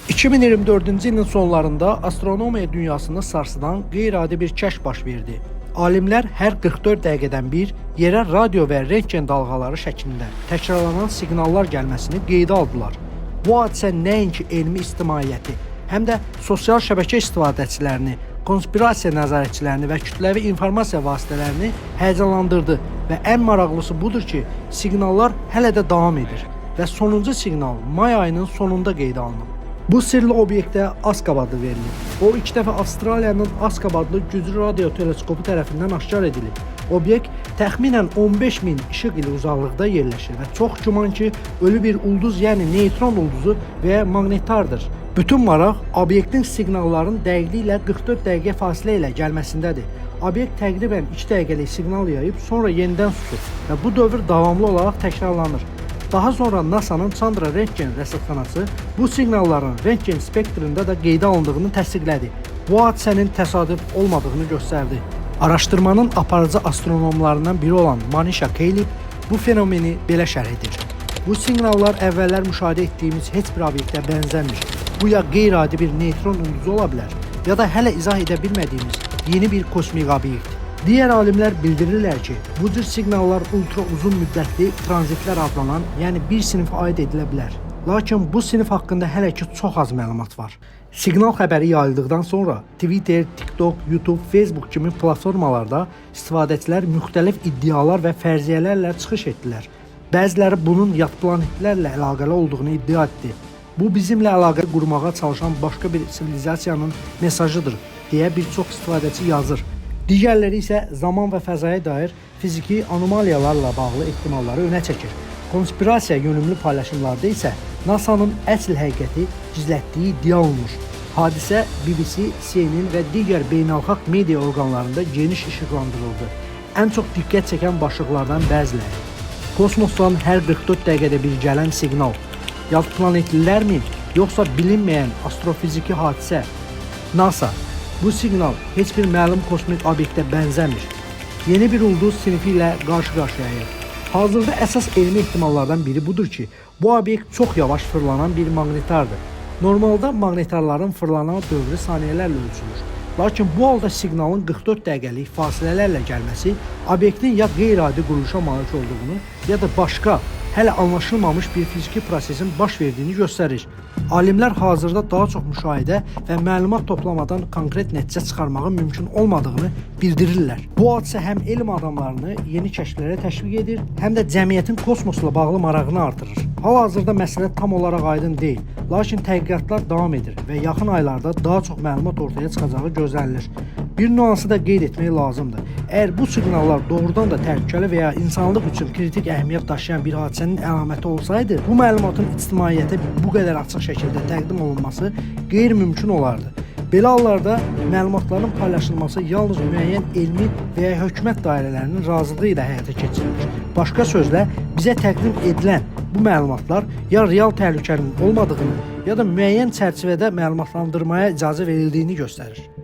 ...2024-cü ilin sonlarında astronomiya dünyasını sarsıdan qeyri-adi bir kəşf baş verdi. Alimlər hər 44 dəqiqədən bir yerə radio və rentgen dalğaları şəklində təkrarlanan siqnallar gəlməsini qeydə aldılar. Bu hadisə nəinki elmi ictimaiyyəti, həm də sosial şəbəkə istifadəçilərini, konspirasiya nəzarətçilərini və kütləvi informasiya vasitələrini həyəcanlandırdı və ən maraqlısı budur ki, siqnallar hələ də davam edir və sonuncu siqnal may ayının sonunda qeydə alınıb. Bu sirli obyektə ASCAP adı verilir. O ilk dəfə Avstraliyanın ASCAP adlı güclü radio teleskopu tərəfindən aşkar edilib. Obyekt təxminən 15.000 işıq ili uzaqlıqda yerləşir və çox güman ki, ölü bir ulduz, yəni neytron ulduzu və ya magnetardır. Bütün maraq obyektin siqnalların dəqiqliyi ilə 44 dəqiqə fasilə ilə gəlməsindədir. Obyekt təqribən 2 dəqiqəlik siqnal yayıb, sonra yenidən susur və bu dövr davamlı olaraq təkrarlanır. Daha sonra NASA'nın Chandra rentgen rəsədxanası bu siqnalların rentgen spektrində də qeydə alındığını təsdiqlədi. Bu hadisənin təsadüf olmadığını göstərdi. Araşdırmanın aparıcı astronomlarından biri olan Manisha Kaleb bu fenomeni belə şərh edir. Bu siqnallar əvvəllər müşahidə etdiyimiz heç bir obyektə bənzəmir. Bu ya qeyri-adi bir neytron ulduzu ola bilər, ya da hələ izah edə bilmədiyimiz yeni bir kosmik obyekt. Digər alimlər bildirirlər ki, bu cür siqnallar ultra uzun müddətli tranzitlər adlanan, yəni bir sinifə aid edilə bilər. Lakin bu sinif haqqında hələ ki çox az məlumat var. Siqnal xəbəri yayıldıqdan sonra Twitter, TikTok, YouTube, Facebook kimi platformalarda istifadəçilər müxtəlif iddialar və fərziyyələrlə çıxış etdilər. Bəziləri bunun yad planetlərlə əlaqəli olduğunu iddia etdi. Bu bizimlə əlaqə qurmağa çalışan başqa bir sivilizasiyanın mesajıdır, deyə bir çox istifadəçi yazır. Digərləri isə zaman və fəzaya dair fiziki anomaliyalarla bağlı ehtimalları önə çəkir. Konspirasiya yönümlü paylaşımlarda isə NASA'nın əsl həqiqəti gizlətdiyi iddia olunur. Hadisə BBC, CNN və digər beynəlxalq media orqanlarında geniş işıqlandırıldı. Ən çox diqqət çəkən başlıqlardan bəziləri: kosmosdan hər 44 dəqiqədə bir gələn siqnal, yad planetlilərmi, yoxsa bilinməyən astrofiziki hadisə? NASA: bu siqnal heç bir məlum kosmik obyektə bənzəmir. Yeni bir ulduz sinifi ilə qarşı-qarşıyayıq. Hazırda əsas elmi ehtimallardan biri budur ki, bu obyekt çox yavaş fırlanan bir magnetardır. Normalda magnetarların fırlana dövrü saniyələrlə ölçülür. Lakin bu halda siqnalın 44 dəqiqəlik fasilələrlə gəlməsi obyektin ya qeyri-adi quruluşa malik olduğunu, ya da başqa, hələ anlaşılmamış bir fiziki prosesin baş verdiyini göstərir. Alimlər hazırda daha çox müşahidə və məlumat toplamadan konkret nəticə çıxarmağın mümkün olmadığını bildirirlər. Bu hadisə həm elm adamlarını yeni kəşflərə təşviq edir, həm də cəmiyyətin kosmosla bağlı marağını artırır. Hal-hazırda məsələ tam olaraq aydın deyil, lakin tədqiqatlar davam edir və yaxın aylarda daha çox məlumat ortaya çıxacağı gözlənilir. Bir nüansı da qeyd etmək lazımdır. Əgər bu siqnallar doğrudan da təhlükəli və ya insanlıq üçün kritik əhəmiyyət daşıyan bir hadisənin əlaməti olsaydı, bu məlumatın ictimaiyyətə bu qədər açıq şəkildə təqdim olunması qeyri-mümkün olardı. Belə hallarda məlumatların paylaşılması yalnız müəyyən elmi və ya hökumət dairələrinin razılığı ilə həyata keçirilir. Başqa sözlə, bizə təqdim edilən bu məlumatlar ya real təhlükənin olmadığını, ya da müəyyən çərçivədə məlumatlandırmaya icazə verildiyini göstərir.